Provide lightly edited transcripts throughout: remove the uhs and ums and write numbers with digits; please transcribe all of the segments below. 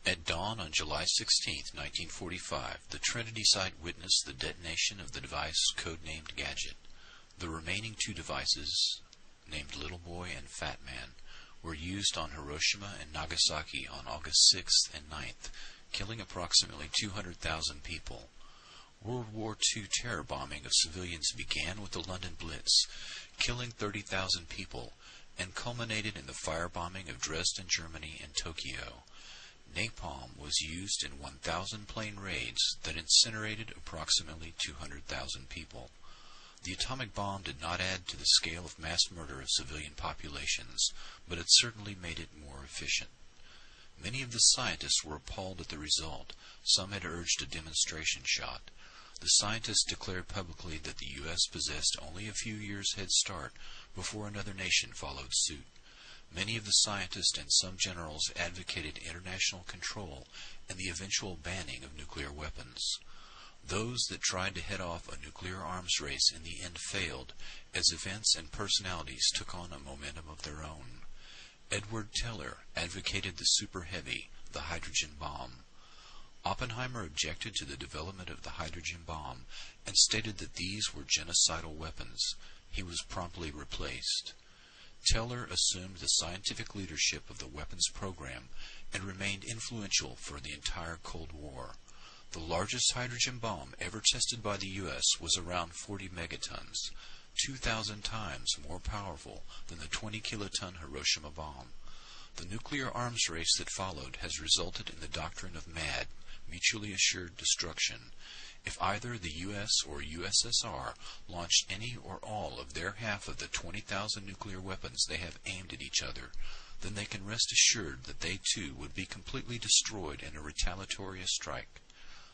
At dawn on July 16, 1945, the Trinity site witnessed the detonation of the device codenamed Gadget. The remaining two devices, named Little Boy and Fat Man, were used on Hiroshima and Nagasaki on August 6th and 9th, killing approximately 200,000 people. World War II terror bombing of civilians began with the London Blitz, killing 30,000 people, and culminated in the firebombing of Dresden, Germany, and Tokyo. Napalm was used in 1,000 plane raids that incinerated approximately 200,000 people. The atomic bomb did not add to the scale of mass murder of civilian populations, but it certainly made it more efficient. Many of the scientists were appalled at the result. Some had urged a demonstration shot. The scientists declared publicly that the U.S. possessed only a few years' head start before another nation followed suit. Many of the scientists and some generals advocated international control and the eventual banning of nuclear weapons. Those that tried to head off a nuclear arms race in the end failed, as events and personalities took on a momentum of their own. Edward Teller advocated the Super Heavy, the hydrogen bomb. Oppenheimer objected to the development of the hydrogen bomb and stated that these were genocidal weapons. He was promptly replaced. Teller assumed the scientific leadership of the weapons program and remained influential for the entire Cold War. The largest hydrogen bomb ever tested by the U.S. was around 40 megatons, 2,000 times more powerful than the 20-kiloton Hiroshima bomb. The nuclear arms race that followed has resulted in the doctrine of MAD, mutually assured destruction. If either the U.S. or USSR launched any or all of their half of the 20,000 nuclear weapons they have aimed at each other, then they can rest assured that they too would be completely destroyed in a retaliatory strike.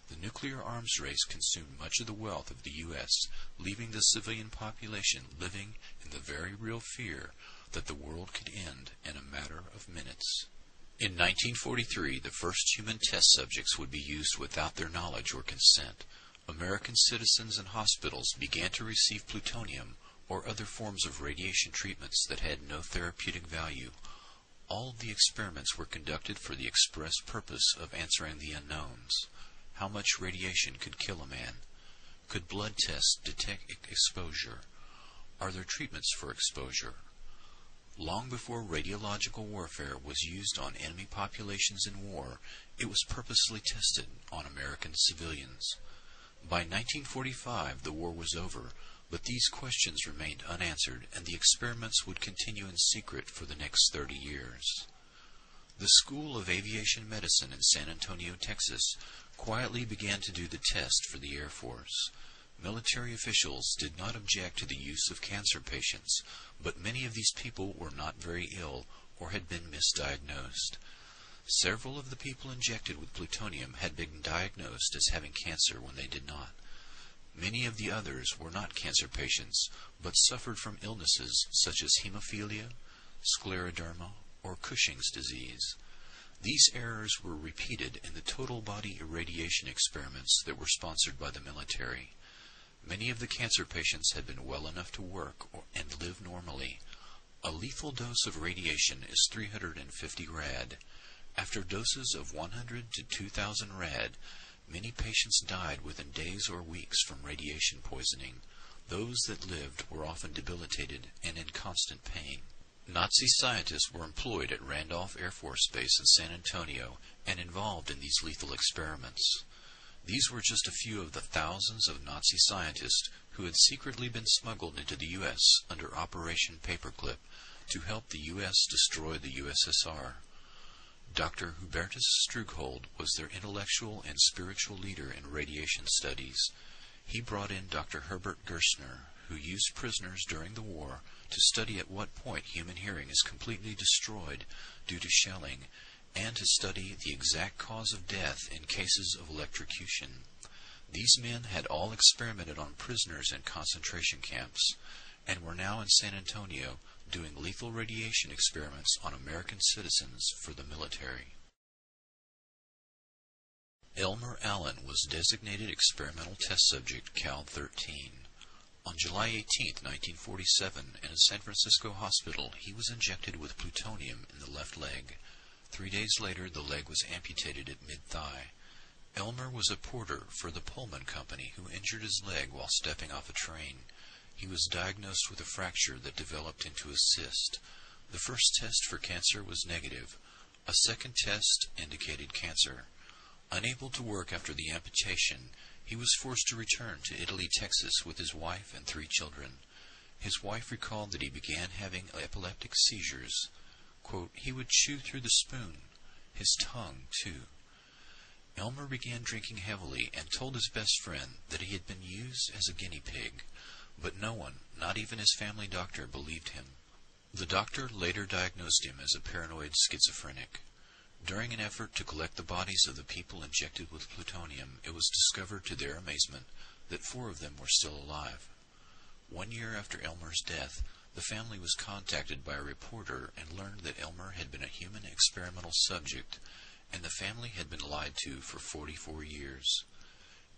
The nuclear arms race consumed much of the wealth of the U.S., leaving the civilian population living in the very real fear that the world could end in a matter of minutes. In 1943, the first human test subjects would be used without their knowledge or consent. American citizens and hospitals began to receive plutonium or other forms of radiation treatments that had no therapeutic value. All of the experiments were conducted for the express purpose of answering the unknowns. How much radiation could kill a man? Could blood tests detect exposure? Are there treatments for exposure? Long before radiological warfare was used on enemy populations in war, it was purposely tested on American civilians. By 1945, the war was over, but these questions remained unanswered, and the experiments would continue in secret for the next 30 years. The School of Aviation Medicine in San Antonio, Texas, quietly began to do the test for the Air Force. Military officials did not object to the use of cancer patients, but many of these people were not very ill or had been misdiagnosed. Several of the people injected with plutonium had been diagnosed as having cancer when they did not. Many of the others were not cancer patients, but suffered from illnesses such as hemophilia, scleroderma, or Cushing's disease. These errors were repeated in the total body irradiation experiments that were sponsored by the military. Many of the cancer patients had been well enough to work and live normally. A lethal dose of radiation is 350 rad. After doses of 100 to 2,000 rad, many patients died within days or weeks from radiation poisoning. Those that lived were often debilitated and in constant pain. Nazi scientists were employed at Randolph Air Force Base in San Antonio and involved in these lethal experiments. These were just a few of the thousands of Nazi scientists who had secretly been smuggled into the U.S. under Operation Paperclip to help the U.S. destroy the USSR. Dr. Hubertus Strughold was their intellectual and spiritual leader in radiation studies. He brought in Dr. Herbert Gerstner, who used prisoners during the war to study at what point human hearing is completely destroyed due to shelling, and to study the exact cause of death in cases of electrocution. These men had all experimented on prisoners in concentration camps, and were now in San Antonio doing lethal radiation experiments on American citizens for the military. Elmer Allen was designated experimental test subject Cal-13. On July 18, 1947, in a San Francisco hospital, he was injected with plutonium in the left leg. 3 days later, the leg was amputated at mid-thigh. Elmer was a porter for the Pullman Company who injured his leg while stepping off a train. He was diagnosed with a fracture that developed into a cyst. The first test for cancer was negative. A second test indicated cancer. Unable to work after the amputation, he was forced to return to Italy, Texas with his wife and 3 children. His wife recalled that he began having epileptic seizures. Quote, "He would chew through the spoon, his tongue, too." Elmer began drinking heavily and told his best friend that he had been used as a guinea pig, but no one, not even his family doctor, believed him. The doctor later diagnosed him as a paranoid schizophrenic. During an effort to collect the bodies of the people injected with plutonium, it was discovered to their amazement that 4 of them were still alive. 1 year after Elmer's death, the family was contacted by a reporter and learned that Elmer had been a human experimental subject, and the family had been lied to for 44 years.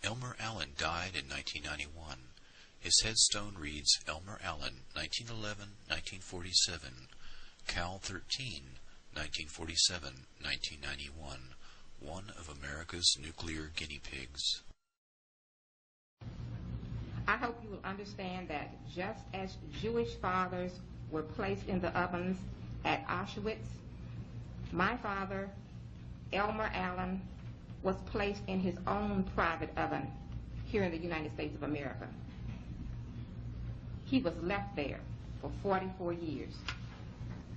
Elmer Allen died in 1991. His headstone reads, Elmer Allen, 1911-1947, Cal 13, 1947-1991, one of America's nuclear guinea pigs. I hope you will understand that just as Jewish fathers were placed in the ovens at Auschwitz, my father, Elmer Allen, was placed in his own private oven here in the United States of America. He was left there for 44 years,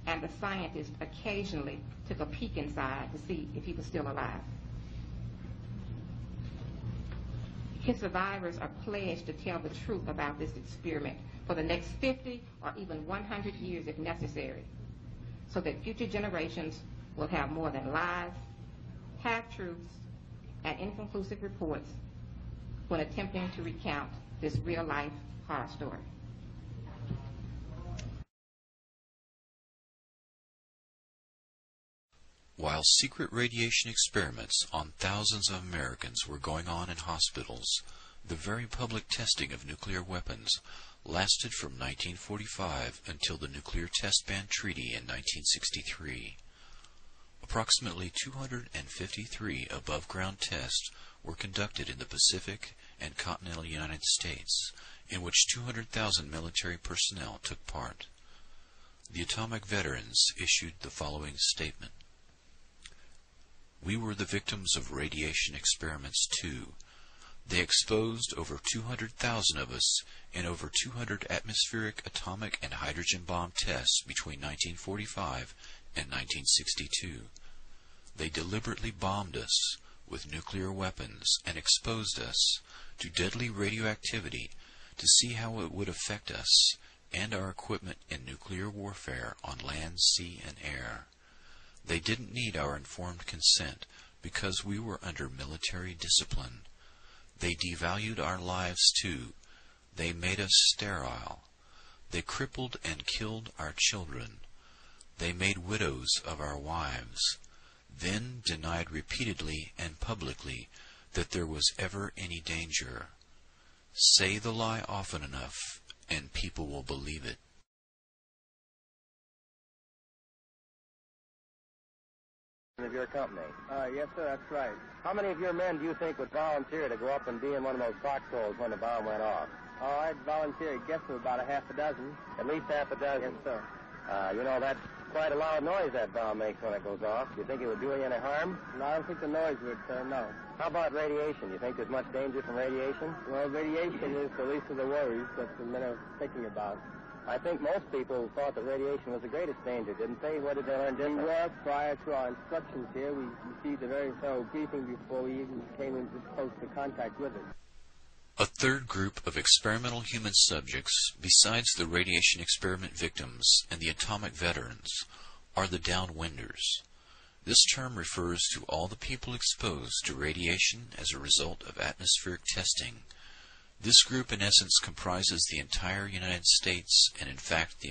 and the scientists occasionally took a peek inside to see if he was still alive. His survivors are pledged to tell the truth about this experiment for the next 50 or even 100 years if necessary, so that future generations will have more than lies, half-truths, and inconclusive reports when attempting to recount this real-life horror story. While secret radiation experiments on thousands of Americans were going on in hospitals, the very public testing of nuclear weapons lasted from 1945 until the Nuclear Test Ban Treaty in 1963. Approximately 253 above-ground tests were conducted in the Pacific and continental United States, in which 200,000 military personnel took part. The atomic veterans issued the following statement. We were the victims of radiation experiments too. They exposed over 200,000 of us in over 200 atmospheric atomic and hydrogen bomb tests between 1945 and 1962. They deliberately bombed us with nuclear weapons and exposed us to deadly radioactivity to see how it would affect us and our equipment in nuclear warfare on land, sea, and air. They didn't need our informed consent because we were under military discipline. They devalued our lives too. They made us sterile. They crippled and killed our children. They made widows of our wives, then denied repeatedly and publicly that there was ever any danger. Say the lie often enough, and people will believe it. Of your company. Yes, sir, that's right. How many of your men do you think would volunteer to go up and be in one of those foxholes when the bomb went off? Oh, I'd volunteer, I guess, for about a half a dozen. At least half a dozen? Yes, sir. You know, that's quite a loud noise that bomb makes when it goes off. Do you think it would do you any harm? No, I don't think the noise would, sir, no. How about radiation? Do you think there's much danger from radiation? Well, radiation is the least of the worries that the men are thinking about. I think most people thought that radiation was the greatest danger, didn't they? What did they learn We different? were, prior to our instructions here, we received a very thorough briefing before we even came into close to contact with it. A third group of experimental human subjects, besides the radiation experiment victims and the atomic veterans, are the downwinders. This term refers to all the people exposed to radiation as a result of atmospheric testing. This group in essence comprises the entire United States and in fact the